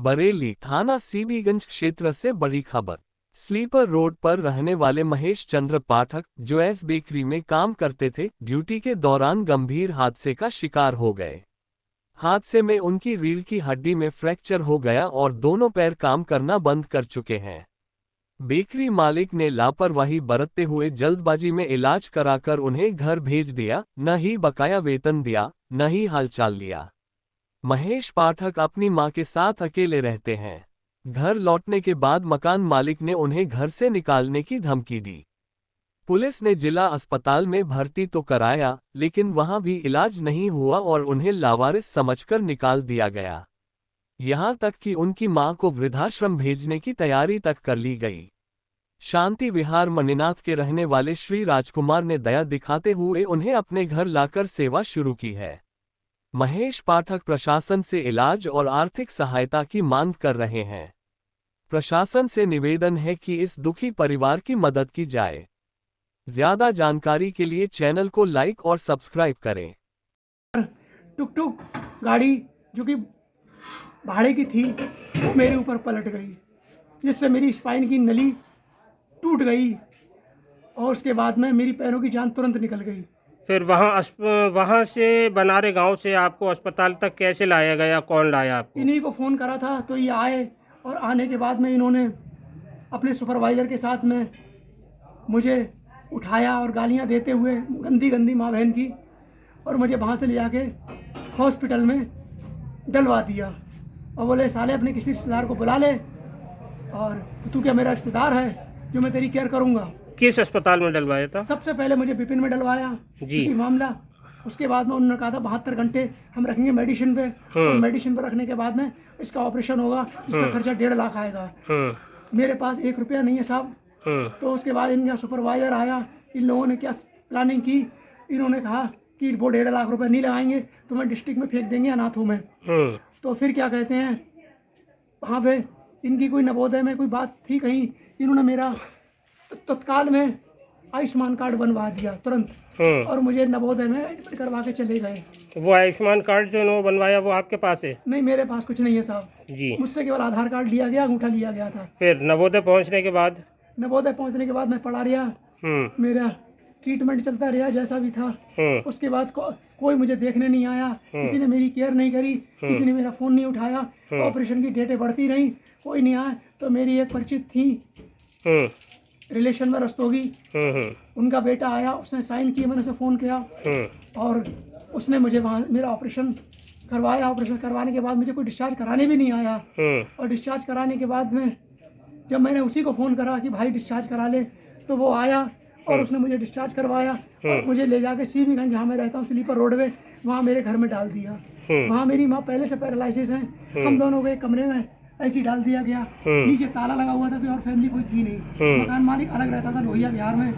बरेली थाना सीबीगंज क्षेत्र से बड़ी खबर। स्लीपर रोड पर रहने वाले महेश चंद्र पाठक, जो एस बेकरी में काम करते थे, ड्यूटी के दौरान गंभीर हादसे का शिकार हो गए। हादसे में उनकी रीढ़ की हड्डी में फ्रैक्चर हो गया और दोनों पैर काम करना बंद कर चुके हैं। बेकरी मालिक ने लापरवाही बरतते हुए जल्दबाजी में इलाज कराकर उन्हें घर भेज दिया, न ही बकाया वेतन दिया, न ही हालचाल लिया। महेश पाठक अपनी मां के साथ अकेले रहते हैं। घर लौटने के बाद मकान मालिक ने उन्हें घर से निकालने की धमकी दी। पुलिस ने जिला अस्पताल में भर्ती तो कराया, लेकिन वहां भी इलाज नहीं हुआ और उन्हें लावारिस समझकर निकाल दिया गया। यहां तक कि उनकी मां को वृद्धाश्रम भेजने की तैयारी तक कर ली गई। शांति विहार मणिनाथ के रहने वाले श्री राजकुमार ने दया दिखाते हुए उन्हें अपने घर लाकर सेवा शुरू की है। महेश पाठक प्रशासन से इलाज और आर्थिक सहायता की मांग कर रहे हैं। प्रशासन से निवेदन है कि इस दुखी परिवार की मदद की जाए। ज्यादा जानकारी के लिए चैनल को लाइक और सब्सक्राइब करें। टुक टुक गाड़ी जो कि भाड़े की थी वो मेरे ऊपर पलट गई, जिससे मेरी स्पाइन की नली टूट गई और उसके बाद में मेरी पैरों की जान तुरंत निकल गई। फिर वहाँ से बनारे गांव से आपको अस्पताल तक कैसे लाया गया? कौन लाया आपको? इन्हीं को फ़ोन करा था तो ये आए और आने के बाद में इन्होंने अपने सुपरवाइज़र के साथ में मुझे उठाया और गालियां देते हुए गंदी गंदी माँ बहन की, और मुझे वहाँ से ले जाके हॉस्पिटल में डलवा दिया और बोले साले अपने किसी रिश्तेदार को बुला ले और तू क्या मेरा रिश्तेदार है जो मैं तेरी केयर करूँगा। किस अस्पताल में डलवाया था? सबसे पहले मुझे विपिन में डलवाया जी मामला। उसके बाद में उन्होंने कहा था 72 घंटे हम रखेंगे मेडिसिन पे, और मेडिसिन पे रखने के बाद में इसका ऑपरेशन होगा, इसका खर्चा 1.5 लाख आएगा। मेरे पास 1 रुपया नहीं है साहब। तो उसके बाद इनका सुपरवाइजर आया, इन लोगों ने क्या प्लानिंग की, इन्होंने कहा कि वो 1.5 लाख रुपये नहीं लगाएंगे तो मैं डिस्ट्रिक्ट में फेंक देंगे अनाथों में। तो फिर क्या कहते हैं, वहाँ पे इनकी कोई नवोदय में कोई बात थी कहीं, इन्होंने मेरा तत्काल में आयुष्मान कार्ड बनवा दिया तुरंत, और मुझे नवोदय में एडमिट करवा के चले गए। वो आयुष्मान कार्ड जो उन्होंने बनवाया वो आपके पास है? नहीं, मेरे पास कुछ नहीं है साहब जी। मुझसे केवल आधार कार्ड लिया गया, अंगूठा लिया गया था। फिर नवोदय पहुंचने के बाद मैं पढ़ा रहा, मेरा ट्रीटमेंट चलता रहा जैसा भी था। उसके बाद कोई मुझे देखने नहीं आया, किसी ने मेरी केयर नहीं करी, किसी ने मेरा फ़ोन नहीं उठाया। ऑपरेशन की डेटें बढ़ती रही, कोई नहीं आया। तो मेरी एक परिचित थी रिलेशन में रस्तोगी, उनका बेटा आया, उसने साइन किए, मैंने उसे फ़ोन किया और उसने मुझे वहाँ मेरा ऑपरेशन करवाया। ऑपरेशन करवाने के बाद मुझे कोई डिस्चार्ज कराने भी नहीं आया, और डिस्चार्ज कराने के बाद में जब मैंने उसी को फ़ोन करा कि भाई डिस्चार्ज करा ले, तो वो आया और उसने मुझे डिस्चार्ज करवाया और मुझे ले जाके सीबीगंज, जहाँ मैं रहता हूँ स्लीपर रोड में, वहाँ मेरे घर में डाल दिया। वहाँ मेरी माँ पहले से पैरालिसिस है, हम दोनों को एक कमरे में ऐसे ही डाल दिया गया। नीचे ताला लगा हुआ था, कोई और फैमिली कोई थी नहीं। मकान मालिक अलग रहता था लोहिया बिहार में।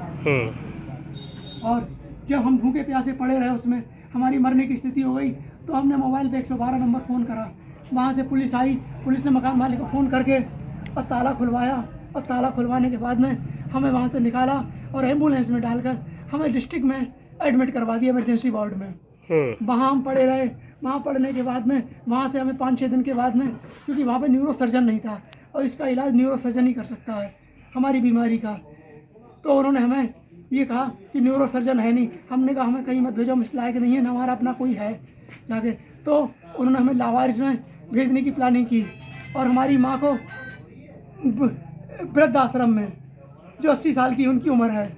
और जब हम भूखे प्यासे पड़े रहे, उसमें हमारी मरने की स्थिति हो गई, तो हमने मोबाइल पे 112 नंबर फ़ोन करा। वहाँ से पुलिस आई, पुलिस ने मकान मालिक को फ़ोन करके और ताला खुलवाया, और ताला खुलवाने के बाद में हमें वहाँ से निकाला और एम्बुलेंस में डालकर हमें डिस्ट्रिक्ट में एडमिट करवा दिया, इमरजेंसी वार्ड में। वहाँ हम पड़े रहे। वहाँ पढ़ने के बाद में वहाँ से हमें 5-6 दिन के बाद में, क्योंकि वहाँ पे न्यूरो सर्जन नहीं था और इसका इलाज न्यूरो सर्जन ही कर सकता है हमारी बीमारी का, तो उन्होंने हमें ये कहा कि न्यूरो सर्जन है नहीं। हमने कहा हमें कहीं मत भेजो, हम इस लायक नहीं है, ना हमारा अपना कोई है जाके। तो उन्होंने हमें लावारिस में भेजने की प्लानिंग की और हमारी माँ को वृद्ध आश्रम में, जो 80 साल की उनकी उम्र है,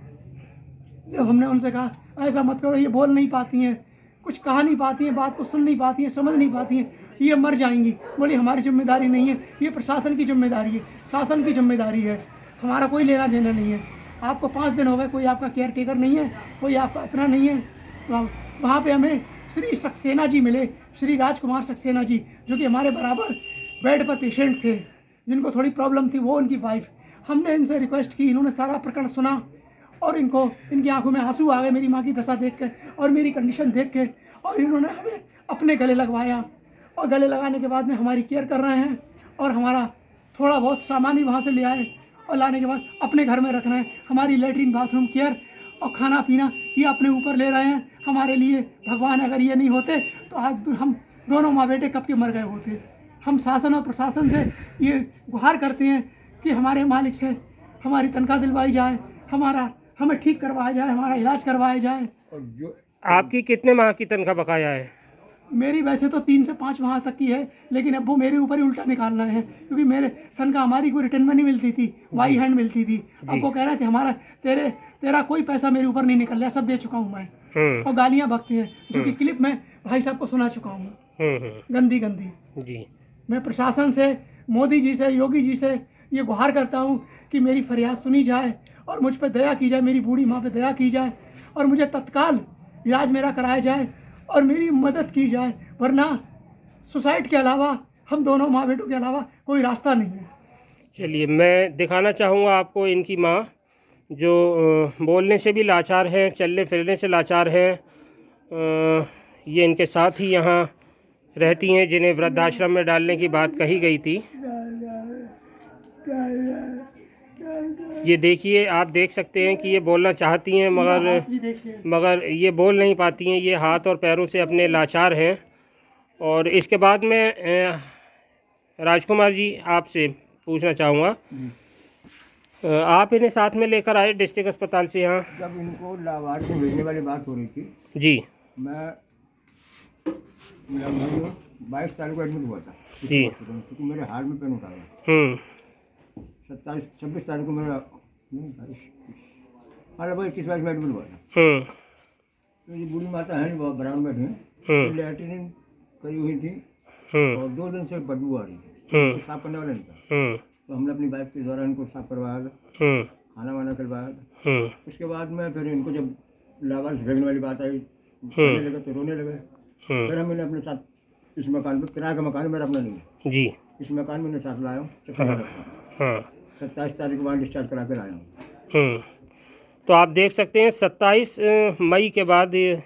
जब हमने उनसे कहा ऐसा मत करो, ये बोल नहीं पाती हैं, कुछ कहा नहीं पाती हैं, बात को सुन नहीं पाती हैं, समझ नहीं पाती हैं, ये मर जाएंगी। बोली हमारी जिम्मेदारी नहीं है, ये प्रशासन की जिम्मेदारी है, शासन की जिम्मेदारी है, हमारा कोई लेना देना नहीं है। आपको 5 दिन हो गए, कोई आपका केयर टेकर नहीं है, कोई आपका अपना नहीं है। वहाँ पे हमें श्री सक्सेना जी मिले, श्री राजकुमार सक्सेना जी, जो कि हमारे बराबर बेड पर पेशेंट थे, जिनको थोड़ी प्रॉब्लम थी, वो उनकी वाइफ। हमने इनसे रिक्वेस्ट की, इन्होंने सारा प्रकरण सुना और इनकी आंखों में आंसू आ गए मेरी माँ की दशा देख के और मेरी कंडीशन देख के, और इन्होंने हमें अपने गले लगवाया और गले लगाने के बाद में हमारी केयर कर रहे हैं और हमारा थोड़ा बहुत सामान भी वहाँ से ले आए और लाने के बाद अपने घर में रख रहे हैं। हमारी लेटरिन बाथरूम केयर और खाना पीना ये अपने ऊपर ले रहे हैं हमारे लिए। भगवान अगर ये नहीं होते तो आज हम दोनों माँ बेटे कब के मर गए होते। हम शासन और प्रशासन से ये गुहार करते हैं कि हमारे मालिक से हमारी तनख्वाह दिलवाई जाए, हमें ठीक करवाया जाए, हमारा इलाज करवाया जाए। आपकी कितने माह की तनख्वाह बकाया है? मेरी वैसे तो 3 से 5 माह तक की है, लेकिन अब वो मेरे ऊपर ही उल्टा निकाल रहे हैं, क्योंकि मेरे तनख्वाह हमारी कोई रिटर्न में नहीं मिलती थी, बाई हैंड मिलती थी। अब वो कह रहे थे हमारा तेरा कोई पैसा मेरे ऊपर नहीं निकल रहा, सब दे चुका हूँ मैं। और गालियाँ बकते हैं, जो कि क्लिप में भाई साहब को सुना चुका हूँ, गंदी गंदी। जी। मैं प्रशासन से, मोदी जी से, योगी जी से ये गुहार करता हूँ कि मेरी फरियाद सुनी जाए और मुझ पर दया की जाए, मेरी बूढ़ी माँ पे दया की जाए और मुझे तत्काल इलाज मेरा कराया जाए और मेरी मदद की जाए, वरना सुसाइड के अलावा, हम दोनों माँ बेटों के अलावा कोई रास्ता नहीं है। चलिए, मैं दिखाना चाहूँगा आपको इनकी माँ, जो बोलने से भी लाचार हैं, चलने फिरने से लाचार हैं। ये इनके साथ ही यहाँ रहती हैं, जिन्हें वृद्धाश्रम में डालने की बात कही गई थी। ये देखिए, आप देख सकते हैं कि ये बोलना चाहती हैं, मगर ये बोल नहीं पाती हैं। ये हाथ और पैरों से अपने लाचार हैं। और इसके बाद में राजकुमार जी, आपसे पूछना चाहूँगा, आप इन्हें साथ में लेकर आए डिस्ट्रिक्ट अस्पताल से यहाँ? जब इनको लाभार्थी को भेजने वाली बात हो रही थी जी, मैं 22 तारीख को एडमिट हुआ था जी, क्योंकि मेरे हार्ट में पेन उठा था। 26 तारीख को मेरा 21-22 में एडमिट हुआ था। तो ये बूढ़ी माता है नहीं, बराबर बैठी, लैट्रिन करी हुई थी और 2 दिन से बदबू आ रही थी, साफ करने वाला नहीं था। तो हमने अपनी बाइक के द्वारा इनको साफ करवाया, खाना वाना करवाया। उसके बाद में फिर इनको जब लाभार्थी भेजने वाली बात आई, रोने लगे तो रोने लगे। फिर हम इन्हें अपने साथ इस मकान पर, किराए का मकान मेरा अपना नहीं है जी, इस मकान में इन्हें साथ लाया हूँ। 27 तारीख को वहाँ डिस्चार्ज करा कर आया हूँ। तो आप देख सकते हैं 27 मई के बाद ये